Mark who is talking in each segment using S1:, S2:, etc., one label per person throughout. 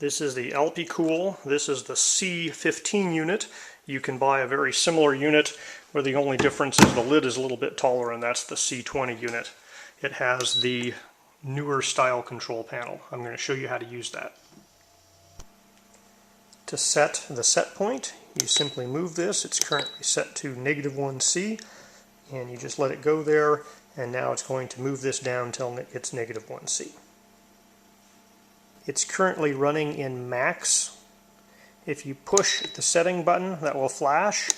S1: This is the Alpicool. This is the C15 unit. You can buy a very similar unit where the only difference is the lid is a little bit taller, and that's the C20 unit. It has the newer style control panel. I'm going to show you how to use that. To set the set point, you simply move this. It's currently set to -1C, and you just let it go there, and now it's going to move this down until it's -1C. It's currently running in max. If you push the setting button, that will flash.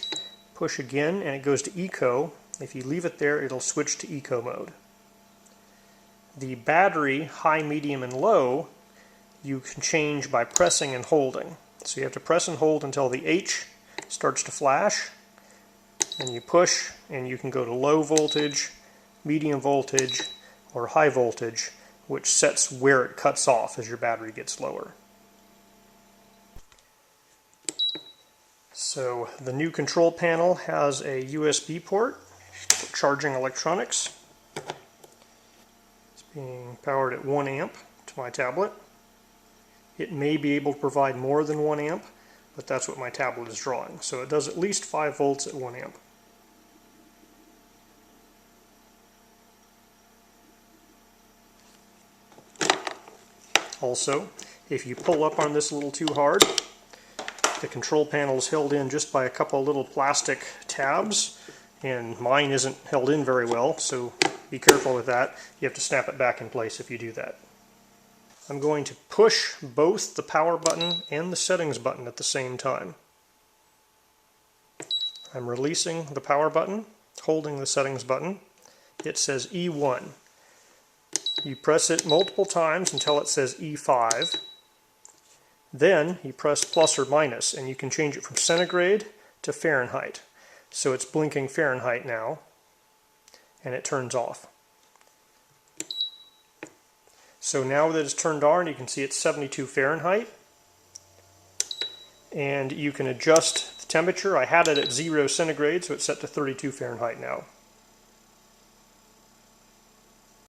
S1: Push again and it goes to eco. If you leave it there, it'll switch to eco mode. The battery, high, medium, and low, you can change by pressing and holding. So you have to press and hold until the H starts to flash, and you push, and you can go to low voltage, medium voltage, or high voltage, which sets where it cuts off as your battery gets lower. So the new control panel has a USB port for charging electronics. It's being powered at 1 amp to my tablet. It may be able to provide more than 1 amp, but that's what my tablet is drawing. So it does at least 5 volts at 1 amp. Also, if you pull up on this a little too hard, the control panel is held in just by a couple of little plastic tabs, and mine isn't held in very well, so be careful with that. You have to snap it back in place if you do that. I'm going to push both the power button and the settings button at the same time. I'm releasing the power button, holding the settings button. It says E1. You press it multiple times until it says E5. Then you press plus or minus, and you can change it from centigrade to Fahrenheit. So it's blinking Fahrenheit now, and it turns off. So now that it's turned on, you can see it's 72 Fahrenheit. And you can adjust the temperature. I had it at 0 centigrade, so it's set to 32 Fahrenheit now.